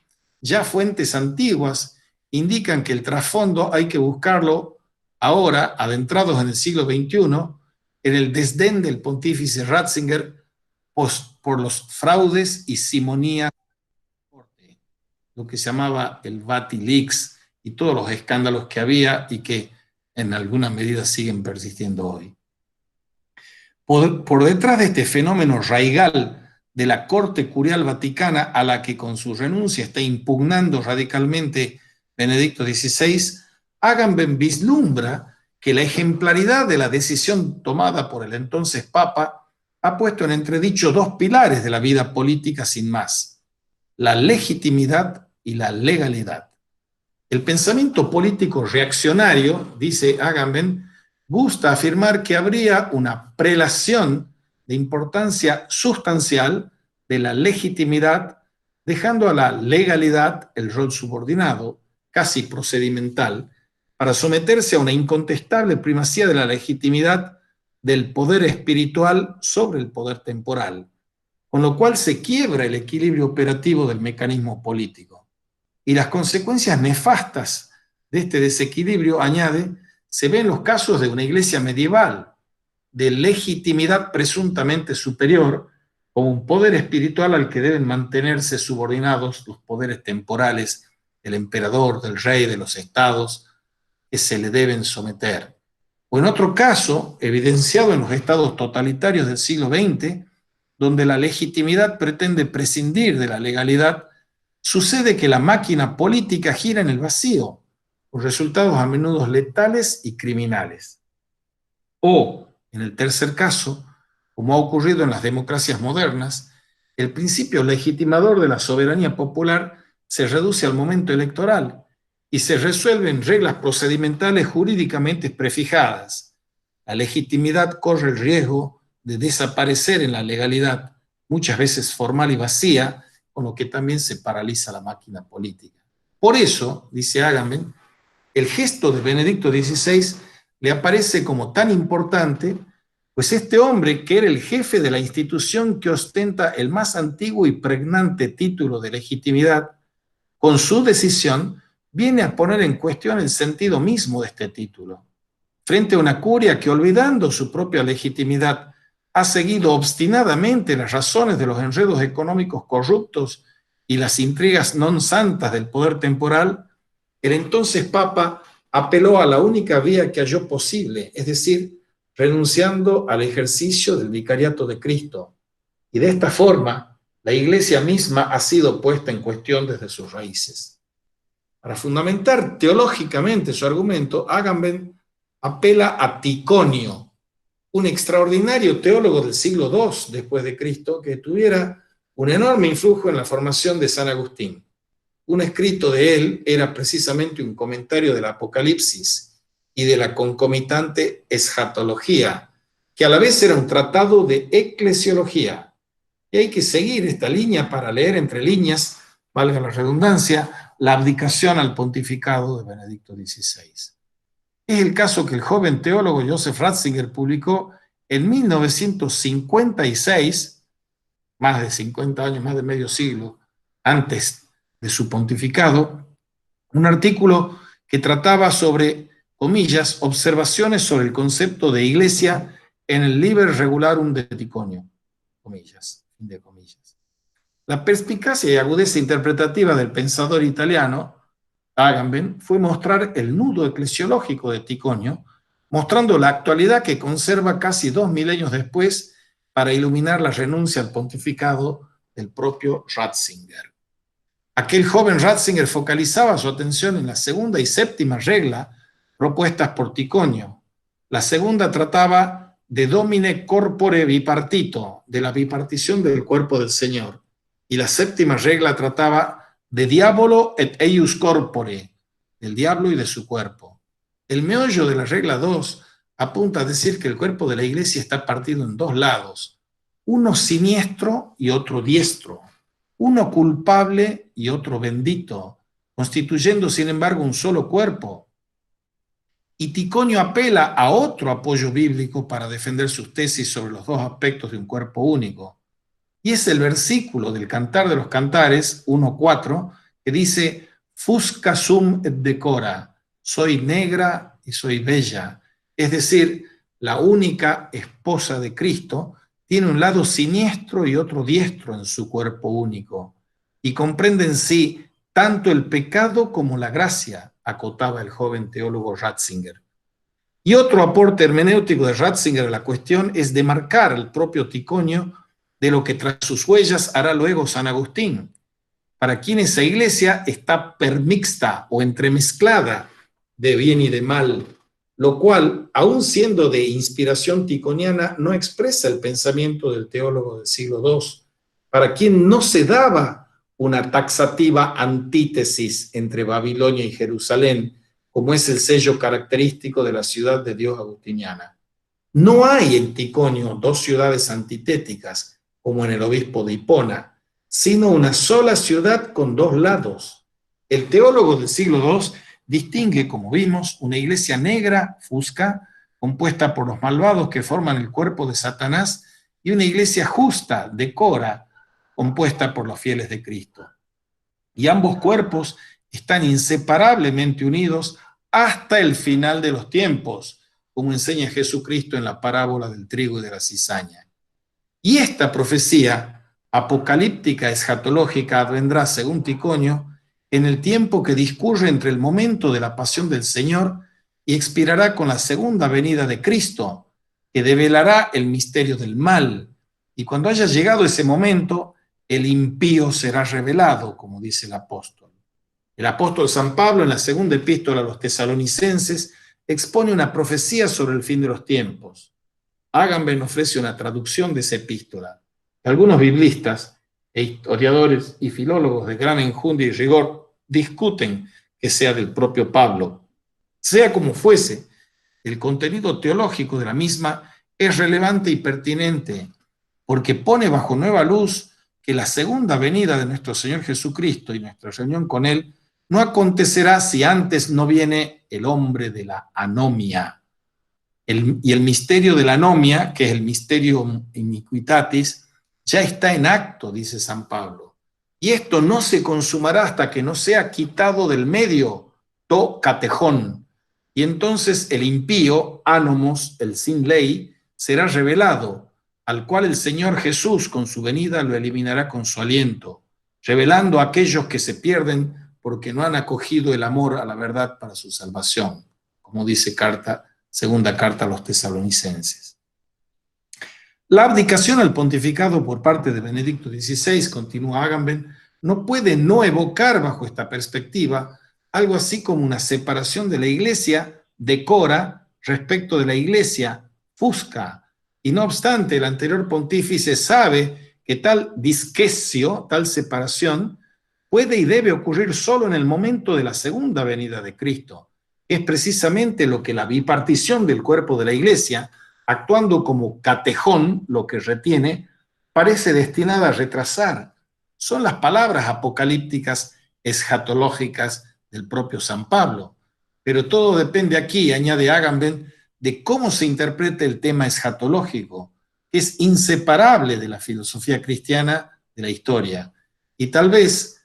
ya fuentes antiguas indican que el trasfondo hay que buscarlo ahora, adentrados en el siglo XXI, en el desdén del pontífice Ratzinger por los fraudes y simonías, lo que se llamaba el Vati-Leaks y todos los escándalos que había y que en alguna medida siguen persistiendo hoy. Por detrás de este fenómeno raigal de la Corte Curial Vaticana, a la que con su renuncia está impugnando radicalmente Benedicto XVI, Agamben vislumbra que la ejemplaridad de la decisión tomada por el entonces Papa ha puesto en entredicho dos pilares de la vida política sin más: la legitimidad y la legalidad. El pensamiento político reaccionario, dice Agamben, gusta afirmar que habría una prelación de importancia sustancial de la legitimidad, dejando a la legalidad el rol subordinado, casi procedimental, para someterse a una incontestable primacía de la legitimidad del poder espiritual sobre el poder temporal, con lo cual se quiebra el equilibrio operativo del mecanismo político. Y las consecuencias nefastas de este desequilibrio, añade, se ven en los casos de una iglesia medieval, de legitimidad presuntamente superior, como un poder espiritual al que deben mantenerse subordinados los poderes temporales del emperador, del rey, de los estados, que se le deben someter. O en otro caso, evidenciado en los estados totalitarios del siglo XX, donde la legitimidad pretende prescindir de la legalidad, sucede que la máquina política gira en el vacío, con resultados a menudo letales y criminales. O, en el tercer caso, como ha ocurrido en las democracias modernas, el principio legitimador de la soberanía popular se reduce al momento electoral y se resuelve en reglas procedimentales jurídicamente prefijadas. La legitimidad corre el riesgo de desaparecer en la legalidad, muchas veces formal y vacía, con lo que también se paraliza la máquina política. Por eso, dice Agamben, el gesto de Benedicto XVI le aparece como tan importante, pues este hombre, que era el jefe de la institución que ostenta el más antiguo y pregnante título de legitimidad, con su decisión viene a poner en cuestión el sentido mismo de este título, frente a una curia que, olvidando su propia legitimidad, ha seguido obstinadamente las razones de los enredos económicos corruptos y las intrigas non santas del poder temporal. El entonces Papa apeló a la única vía que halló posible, es decir, renunciando al ejercicio del vicariato de Cristo. Y de esta forma, la Iglesia misma ha sido puesta en cuestión desde sus raíces. Para fundamentar teológicamente su argumento, Agamben apela a Ticonio, un extraordinario teólogo del siglo II después de Cristo, que tuviera un enorme influjo en la formación de San Agustín. Un escrito de él era precisamente un comentario del Apocalipsis y de la concomitante escatología, que a la vez era un tratado de eclesiología. Y hay que seguir esta línea para leer entre líneas, valga la redundancia, la abdicación al pontificado de Benedicto XVI. Es el caso que el joven teólogo Joseph Ratzinger publicó en 1956, más de 50 años, más de medio siglo antes de su pontificado, un artículo que trataba sobre, comillas, observaciones sobre el concepto de iglesia en el Liber Regularum de Ticonio, comillas, fin de comillas. La perspicacia y agudeza interpretativa del pensador italiano Agamben fue mostrar el nudo eclesiológico de Ticonio, mostrando la actualidad que conserva casi 2 milenios después para iluminar la renuncia al pontificado del propio Ratzinger. Aquel joven Ratzinger focalizaba su atención en la segunda y séptima regla propuestas por Ticonio. La segunda trataba de domine corpore bipartito, de la bipartición del cuerpo del Señor. Y la séptima regla trataba de diabolo et eius corpore, del diablo y de su cuerpo. El meollo de la regla 2 apunta a decir que el cuerpo de la iglesia está partido en dos lados, uno siniestro y otro diestro, uno culpable y otro bendito, constituyendo sin embargo un solo cuerpo. Y Ticonio apela a otro apoyo bíblico para defender sus tesis sobre los dos aspectos de un cuerpo único. Y es el versículo del Cantar de los Cantares 1:4 que dice: Fusca sum et decora, soy negra y soy bella. Es decir, la única esposa de Cristo tiene un lado siniestro y otro diestro en su cuerpo único, y comprende en sí tanto el pecado como la gracia, acotaba el joven teólogo Ratzinger. Y otro aporte hermenéutico de Ratzinger a la cuestión es demarcar al propio Ticonio de lo que tras sus huellas hará luego San Agustín, para quien esa iglesia está permixta o entremezclada de bien y de mal, lo cual, aun siendo de inspiración ticoniana, no expresa el pensamiento del teólogo del siglo II, para quien no se daba una taxativa antítesis entre Babilonia y Jerusalén, como es el sello característico de la ciudad de Dios agustiniana. No hay en Ticonio dos ciudades antitéticas, como en el obispo de Hipona, sino una sola ciudad con dos lados. El teólogo del siglo II distingue, como vimos, una iglesia negra, fusca, compuesta por los malvados que forman el cuerpo de Satanás, y una iglesia justa, decora, compuesta por los fieles de Cristo. Y ambos cuerpos están inseparablemente unidos hasta el final de los tiempos, como enseña Jesucristo en la parábola del trigo y de la cizaña. Y esta profecía apocalíptica escatológica vendrá, según Ticonio, en el tiempo que discurre entre el momento de la pasión del Señor y expirará con la segunda venida de Cristo, que develará el misterio del mal. Y cuando haya llegado ese momento, el impío será revelado, como dice el apóstol. El apóstol San Pablo, en la segunda epístola a los tesalonicenses, expone una profecía sobre el fin de los tiempos. Agamben ofrece una traducción de esa epístola. Algunos biblistas e historiadores y filólogos de gran enjundia y rigor discuten que sea del propio Pablo. Sea como fuese, el contenido teológico de la misma es relevante y pertinente, porque pone bajo nueva luz que la segunda venida de nuestro Señor Jesucristo y nuestra reunión con Él no acontecerá si antes no viene el hombre de la anomia. Y el misterio de la anomia, que es el misterio iniquitatis, ya está en acto, dice San Pablo. Y esto no se consumará hasta que no sea quitado del medio, to catejón. Y entonces el impío, ánomos, el sin ley, será revelado, al cual el Señor Jesús con su venida lo eliminará con su aliento, revelando a aquellos que se pierden porque no han acogido el amor a la verdad para su salvación, como dice segunda carta a los tesalonicenses. La abdicación al pontificado por parte de Benedicto XVI, continúa Agamben, no puede no evocar bajo esta perspectiva algo así como una separación de la Iglesia decora respecto de la Iglesia fusca. Y no obstante, el anterior pontífice sabe que tal disquesio, tal separación, puede y debe ocurrir solo en el momento de la segunda venida de Cristo. Es precisamente lo que la bipartición del cuerpo de la Iglesia, actuando como catejón, lo que retiene, parece destinada a retrasar. Son las palabras apocalípticas escatológicas del propio San Pablo. Pero todo depende aquí, añade Agamben, de cómo se interprete el tema escatológico, que es inseparable de la filosofía cristiana de la historia. Y tal vez,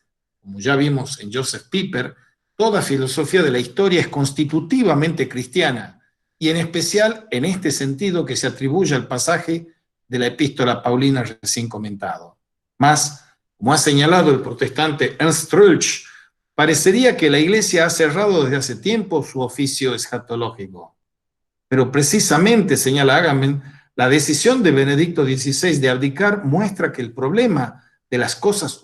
como ya vimos en Joseph Pieper, toda filosofía de la historia es constitutivamente cristiana, y en especial en este sentido que se atribuye al pasaje de la epístola paulina recién comentado. Más, como ha señalado el protestante Ernst Troeltsch, parecería que la Iglesia ha cerrado desde hace tiempo su oficio escatológico. Pero precisamente, señala Agamben, la decisión de Benedicto XVI de abdicar muestra que el problema de las cosas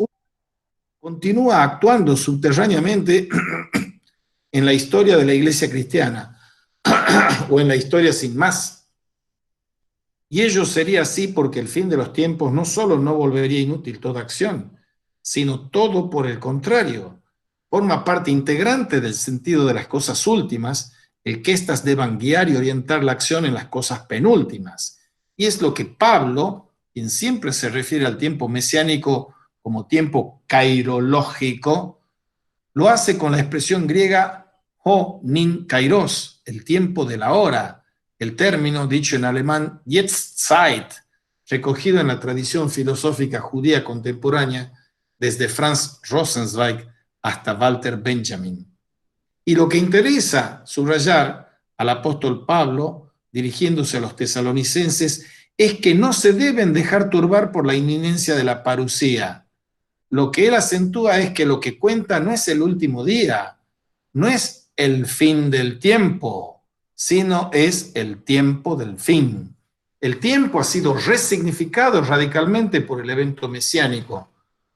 continúa actuando subterráneamente en la historia de la Iglesia cristiana o en la historia sin más. Y ello sería así porque el fin de los tiempos no solo no volvería inútil toda acción, sino todo por el contrario. Forma parte integrante del sentido de las cosas últimas, el que éstas deban guiar y orientar la acción en las cosas penúltimas. Y es lo que Pablo, quien siempre se refiere al tiempo mesiánico como tiempo kairológico, lo hace con la expresión griega ho nin kairos, el tiempo de la hora, el término dicho en alemán Jetztzeit, recogido en la tradición filosófica judía contemporánea desde Franz Rosenzweig hasta Walter Benjamin. Y lo que interesa subrayar al apóstol Pablo, dirigiéndose a los tesalonicenses, es que no se deben dejar turbar por la inminencia de la parusía. Lo que él acentúa es que lo que cuenta no es el último día, no es el fin del tiempo, sino es el tiempo del fin. El tiempo ha sido resignificado radicalmente por el evento mesiánico,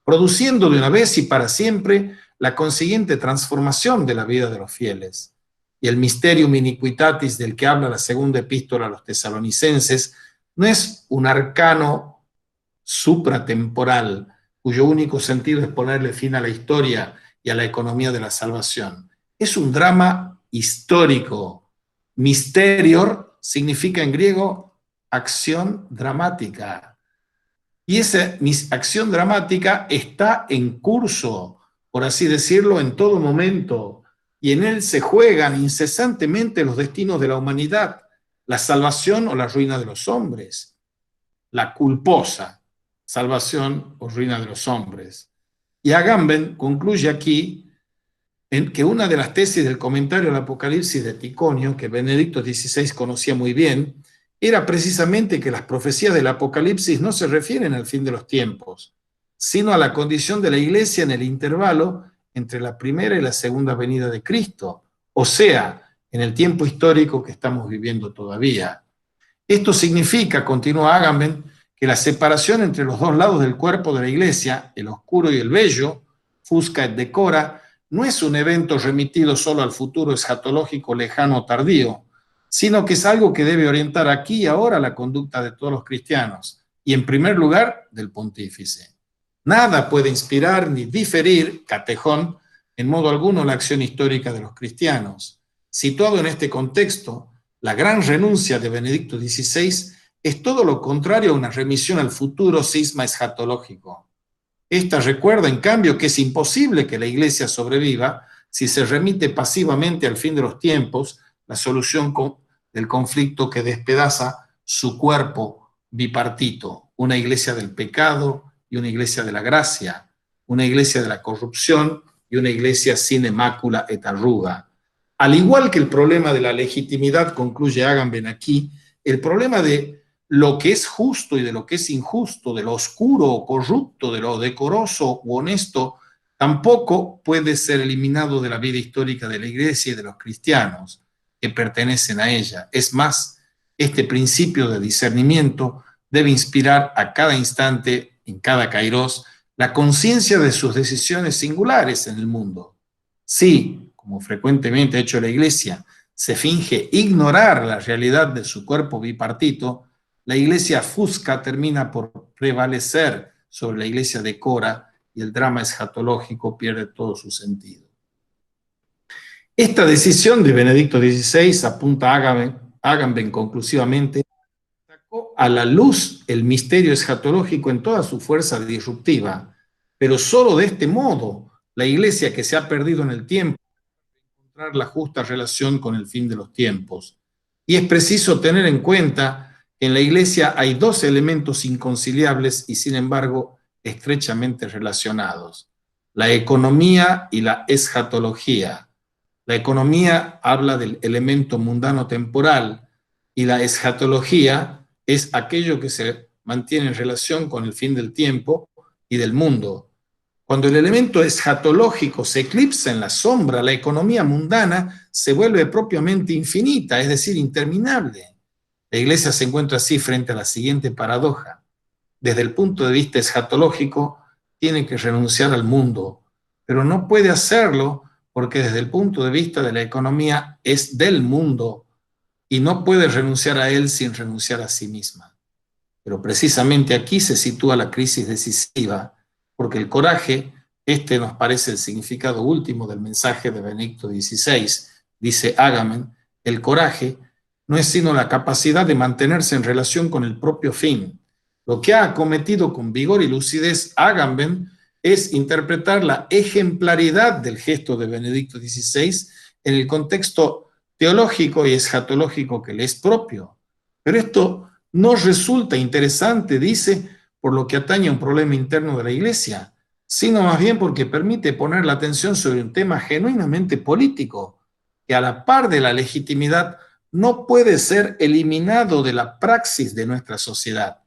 produciendo de una vez y para siempre la consiguiente transformación de la vida de los fieles. Y el mysterium iniquitatis del que habla la segunda epístola a los tesalonicenses no es un arcano supratemporal, cuyo único sentido es ponerle fin a la historia y a la economía de la salvación. Es un drama histórico. Mysterior significa en griego acción dramática. Y esa acción dramática está en curso, por así decirlo, en todo momento. Y en él se juegan incesantemente los destinos de la humanidad, la salvación o la ruina de los hombres, la culposa salvación o ruina de los hombres. Y Agamben concluye aquí en que una de las tesis del comentario al Apocalipsis de Ticonio, que Benedicto XVI conocía muy bien, era precisamente que las profecías del Apocalipsis no se refieren al fin de los tiempos, sino a la condición de la Iglesia en el intervalo entre la primera y la segunda venida de Cristo, o sea, en el tiempo histórico que estamos viviendo todavía. Esto significa, continúa Agamben, que la separación entre los dos lados del cuerpo de la Iglesia, el oscuro y el bello, fusca et decora, no es un evento remitido solo al futuro escatológico lejano o tardío, sino que es algo que debe orientar aquí y ahora la conducta de todos los cristianos, y en primer lugar del pontífice. Nada puede inspirar ni diferir, catejón, en modo alguno la acción histórica de los cristianos. Situado en este contexto, la gran renuncia de Benedicto XVI es todo lo contrario a una remisión al futuro cisma escatológico. Esta recuerda, en cambio, que es imposible que la Iglesia sobreviva si se remite pasivamente al fin de los tiempos, la solución del conflicto que despedaza su cuerpo bipartito, una Iglesia del pecado y una Iglesia de la gracia, una Iglesia de la corrupción y una Iglesia sin mácula et arruga. Al igual que el problema de la legitimidad, concluye Agamben aquí, el problema de lo que es justo y de lo que es injusto, de lo oscuro o corrupto, de lo decoroso u honesto, tampoco puede ser eliminado de la vida histórica de la Iglesia y de los cristianos que pertenecen a ella. Es más, este principio de discernimiento debe inspirar a cada instante, en cada kairos, la conciencia de sus decisiones singulares en el mundo. Sí, como frecuentemente ha hecho la Iglesia, se finge ignorar la realidad de su cuerpo bipartito, la Iglesia fusca termina por prevalecer sobre la Iglesia decora y el drama escatológico pierde todo su sentido. Esta decisión de Benedicto XVI, apunta Agamben conclusivamente, sacó a la luz el misterio escatológico en toda su fuerza disruptiva, pero solo de este modo la Iglesia que se ha perdido en el tiempo encontrar la justa relación con el fin de los tiempos. Y es preciso tener en cuenta que en la Iglesia hay dos elementos inconciliables y sin embargo estrechamente relacionados: la economía y la escatología. La economía habla del elemento mundano temporal y la escatología es aquello que se mantiene en relación con el fin del tiempo y del mundo. Cuando el elemento escatológico se eclipsa en la sombra, la economía mundana se vuelve propiamente infinita, es decir, interminable. La Iglesia se encuentra así frente a la siguiente paradoja: desde el punto de vista escatológico, tiene que renunciar al mundo, pero no puede hacerlo porque desde el punto de vista de la economía es del mundo y no puede renunciar a él sin renunciar a sí misma. Pero precisamente aquí se sitúa la crisis decisiva, porque el coraje, este nos parece el significado último del mensaje de Benedicto XVI, dice Agamben, el coraje no es sino la capacidad de mantenerse en relación con el propio fin. Lo que ha acometido con vigor y lucidez Agamben es interpretar la ejemplaridad del gesto de Benedicto XVI en el contexto teológico y escatológico que le es propio. Pero esto no resulta interesante, dice, por lo que atañe a un problema interno de la Iglesia, sino más bien porque permite poner la atención sobre un tema genuinamente político, que a la par de la legitimidad no puede ser eliminado de la praxis de nuestra sociedad.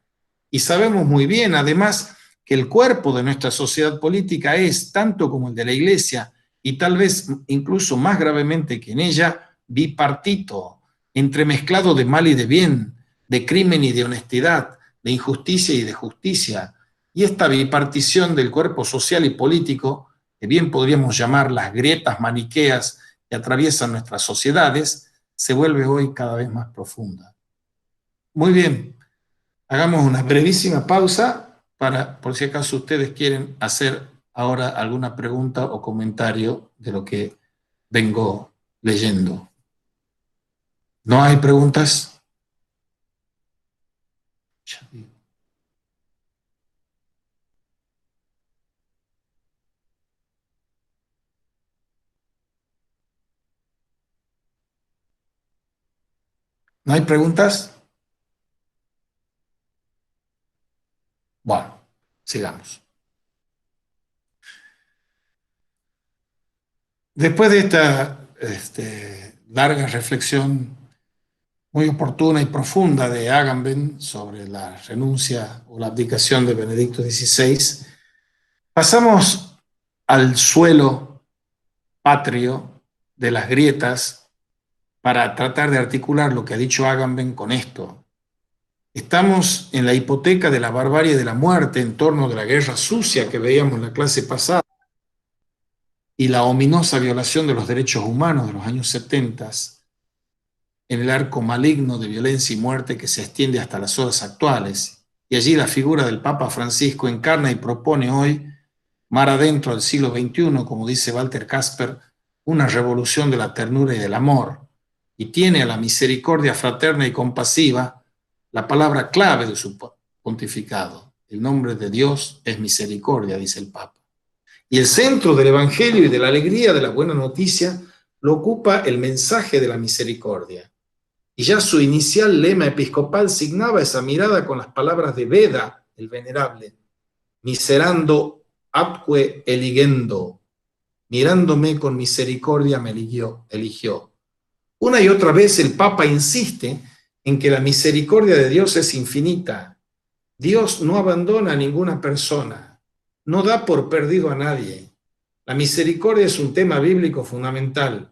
Y sabemos muy bien, además, que el cuerpo de nuestra sociedad política es, tanto como el de la Iglesia, y tal vez incluso más gravemente que en ella, bipartito, entremezclado de mal y de bien, de crimen y de honestidad, de injusticia y de justicia. Y esta bipartición del cuerpo social y político, que bien podríamos llamar las grietas maniqueas que atraviesan nuestras sociedades, se vuelve hoy cada vez más profunda. Muy bien, hagamos una brevísima pausa para, por si acaso ustedes quieren hacer ahora alguna pregunta o comentario de lo que vengo leyendo. ¿No hay preguntas? ¿No hay preguntas? Bueno, sigamos. Después de esta larga reflexión muy oportuna y profunda de Agamben sobre la renuncia o la abdicación de Benedicto XVI, pasamos al suelo patrio de las grietas para tratar de articular lo que ha dicho Agamben con esto. Estamos en la hipoteca de la barbarie de la muerte en torno de la guerra sucia que veíamos en la clase pasada y la ominosa violación de los derechos humanos de los años 70 en el arco maligno de violencia y muerte que se extiende hasta las horas actuales. Y allí la figura del Papa Francisco encarna y propone hoy, mar adentro del siglo XXI, como dice Walter Casper, una revolución de la ternura y del amor, y tiene a la misericordia fraterna y compasiva la palabra clave de su pontificado. El nombre de Dios es misericordia, dice el Papa. Y el centro del Evangelio y de la alegría de la buena noticia lo ocupa el mensaje de la misericordia. Y ya su inicial lema episcopal signaba esa mirada con las palabras de Beda, el venerable, miserando atque eligendo, mirándome con misericordia me eligió. Una y otra vez el Papa insiste en que la misericordia de Dios es infinita. Dios no abandona a ninguna persona, no da por perdido a nadie. La misericordia es un tema bíblico fundamental.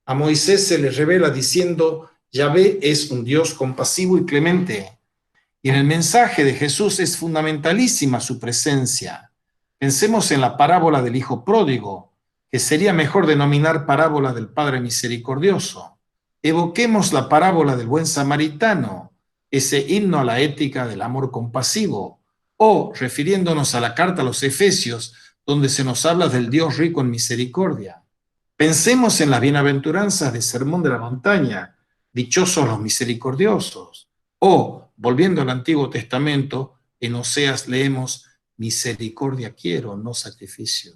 A Moisés se le revela diciendo: Yahvé es un Dios compasivo y clemente. Y en el mensaje de Jesús es fundamentalísima su presencia. Pensemos en la parábola del Hijo Pródigo, que sería mejor denominar parábola del Padre Misericordioso. Evoquemos la parábola del Buen Samaritano, ese himno a la ética del amor compasivo, o, refiriéndonos a la carta a los Efesios, donde se nos habla del Dios rico en misericordia. Pensemos en las bienaventuranzas del Sermón de la Montaña, dichosos los misericordiosos. O, volviendo al Antiguo Testamento, en Oseas leemos: misericordia quiero, no sacrificio.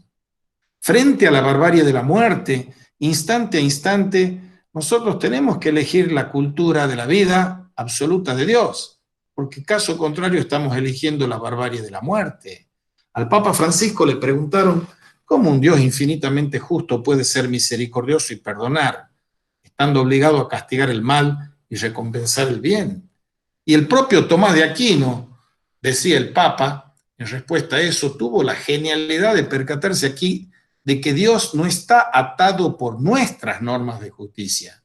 Frente a la barbarie de la muerte, instante a instante, nosotros tenemos que elegir la cultura de la vida absoluta de Dios, porque caso contrario estamos eligiendo la barbarie de la muerte. Al Papa Francisco le preguntaron cómo un Dios infinitamente justo puede ser misericordioso y perdonar, estando obligado a castigar el mal y recompensar el bien. Y el propio Tomás de Aquino, decía el Papa, en respuesta a eso, tuvo la genialidad de percatarse aquí de que Dios no está atado por nuestras normas de justicia.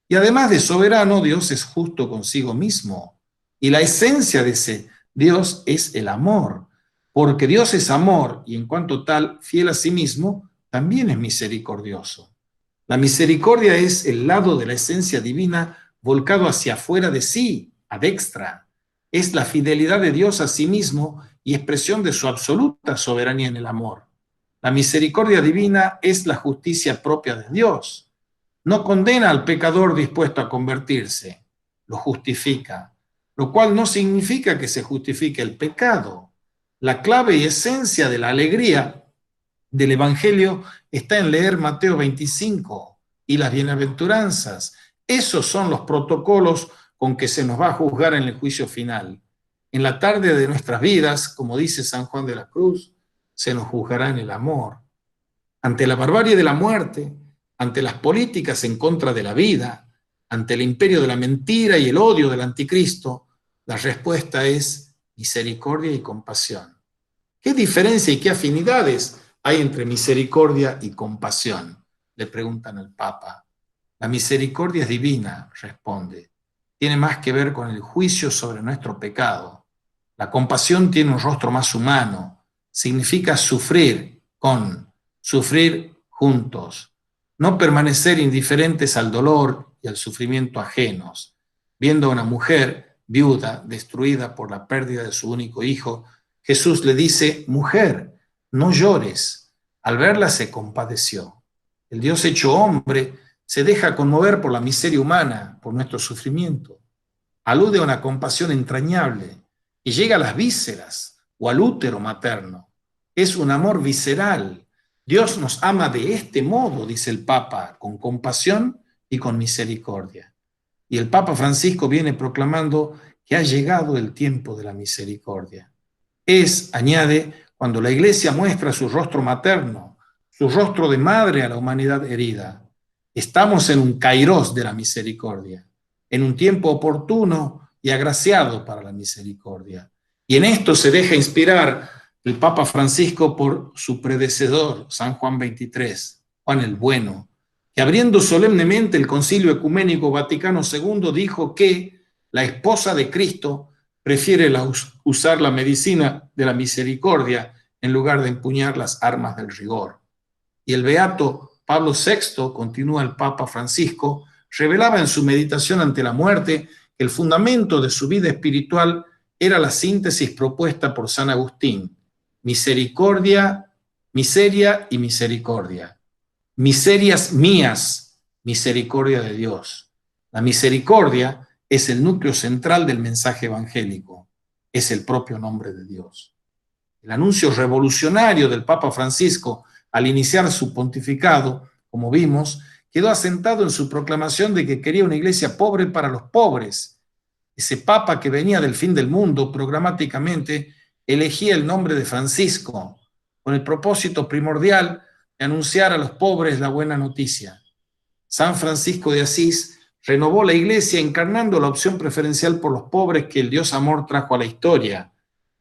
Y además de soberano, Dios es justo consigo mismo. Y la esencia de ese Dios es el amor, porque Dios es amor y en cuanto tal, fiel a sí mismo, también es misericordioso. La misericordia es el lado de la esencia divina volcado hacia afuera de sí, ad extra. Es la fidelidad de Dios a sí mismo y expresión de su absoluta soberanía en el amor. La misericordia divina es la justicia propia de Dios. No condena al pecador dispuesto a convertirse, lo justifica, lo cual no significa que se justifique el pecado. La clave y esencia de la alegría del Evangelio está en leer Mateo 25 y las bienaventuranzas. Esos son los protocolos con que se nos va a juzgar en el juicio final. En la tarde de nuestras vidas, como dice San Juan de la Cruz, se nos juzgará en el amor. Ante la barbarie de la muerte, ante las políticas en contra de la vida, ante el imperio de la mentira y el odio del anticristo, la respuesta es misericordia y compasión. ¿Qué diferencia y qué afinidades hay entre misericordia y compasión?, le preguntan al Papa. La misericordia es divina, responde. Tiene más que ver con el juicio sobre nuestro pecado. La compasión tiene un rostro más humano. Significa sufrir juntos. No permanecer indiferentes al dolor y al sufrimiento ajenos. Viendo a una mujer viuda destruida por la pérdida de su único hijo, Jesús le dice: mujer, no llores. Al verla se compadeció. El Dios hecho hombre se deja conmover por la miseria humana, por nuestro sufrimiento. Alude a una compasión entrañable que llega a las vísceras o al útero materno. Es un amor visceral. Dios nos ama de este modo, dice el Papa, con compasión y con misericordia. Y el Papa Francisco viene proclamando que ha llegado el tiempo de la misericordia. Es, añade, cuando la Iglesia muestra su rostro materno, su rostro de madre a la humanidad herida. Estamos en un kairos de la misericordia, en un tiempo oportuno y agraciado para la misericordia. Y en esto se deja inspirar el Papa Francisco por su predecesor, San Juan XXIII, Juan el Bueno, que abriendo solemnemente el Concilio Ecuménico Vaticano II dijo que la esposa de Cristo prefiere usar la medicina de la misericordia en lugar de empuñar las armas del rigor. Y el beato Pablo VI, continúa el Papa Francisco, revelaba en su meditación ante la muerte que el fundamento de su vida espiritual era la síntesis propuesta por San Agustín: misericordia, miseria y misericordia. Miserias mías, misericordia de Dios. La misericordia es el núcleo central del mensaje evangélico, es el propio nombre de Dios. El anuncio revolucionario del Papa Francisco al iniciar su pontificado, como vimos, quedó asentado en su proclamación de que quería una iglesia pobre para los pobres. Ese Papa que venía del fin del mundo, programáticamente elegía el nombre de Francisco, con el propósito primordial de anunciar a los pobres la buena noticia. San Francisco de Asís renovó la iglesia encarnando la opción preferencial por los pobres que el Dios amor trajo a la historia,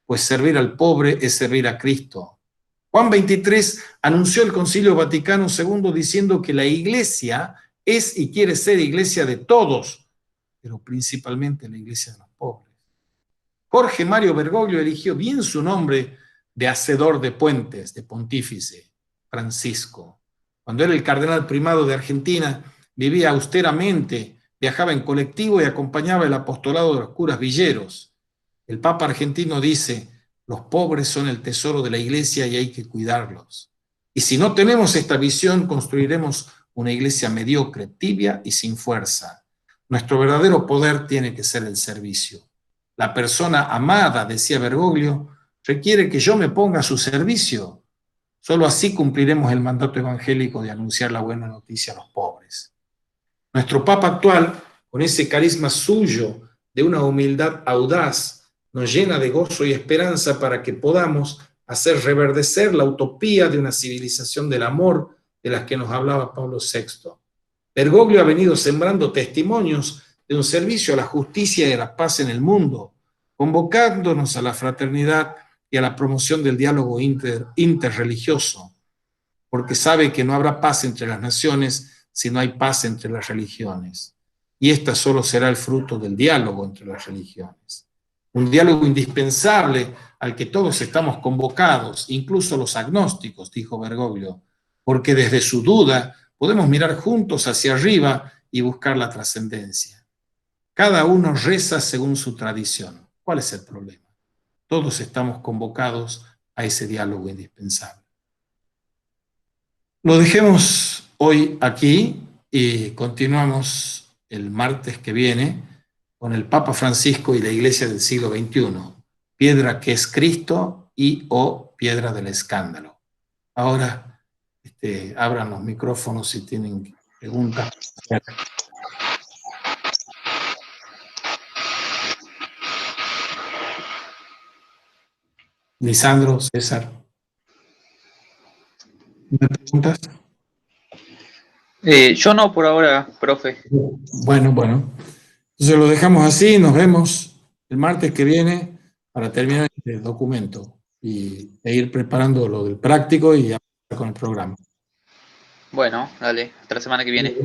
pues servir al pobre es servir a Cristo. Juan XXIII anunció el Concilio Vaticano II diciendo que la iglesia es y quiere ser iglesia de todos, pero principalmente la iglesia de los pobres. Jorge Mario Bergoglio eligió bien su nombre de hacedor de puentes, de pontífice, Francisco. Cuando era el cardenal primado de Argentina, vivía austeramente, viajaba en colectivo y acompañaba el apostolado de los curas villeros. El Papa argentino dice: los pobres son el tesoro de la iglesia y hay que cuidarlos. Y si no tenemos esta visión, construiremos una iglesia mediocre, tibia y sin fuerza. Nuestro verdadero poder tiene que ser el servicio. La persona amada, decía Bergoglio, requiere que yo me ponga a su servicio. Solo así cumpliremos el mandato evangélico de anunciar la buena noticia a los pobres. Nuestro Papa actual, con ese carisma suyo de una humildad audaz, nos llena de gozo y esperanza para que podamos hacer reverdecer la utopía de una civilización del amor de las que nos hablaba Pablo VI. Bergoglio ha venido sembrando testimonios de un servicio a la justicia y a la paz en el mundo, convocándonos a la fraternidad y a la promoción del diálogo interreligioso, porque sabe que no habrá paz entre las naciones si no hay paz entre las religiones. Y esta solo será el fruto del diálogo entre las religiones. Un diálogo indispensable al que todos estamos convocados, incluso los agnósticos, dijo Bergoglio, porque desde su duda podemos mirar juntos hacia arriba y buscar la trascendencia. Cada uno reza según su tradición. ¿Cuál es el problema? Todos estamos convocados a ese diálogo indispensable. Lo dejemos hoy aquí y continuamos el martes que viene con el Papa Francisco y la Iglesia del siglo XXI, piedra que es Cristo y o piedra del escándalo. Ahora abran los micrófonos si tienen preguntas. Lisandro, César. ¿Me preguntas? Yo no por ahora, profe. Bueno. Entonces lo dejamos así, nos vemos el martes que viene para terminar este documento e ir preparando lo del práctico y avanzar con el programa. Bueno, dale, hasta la semana que viene.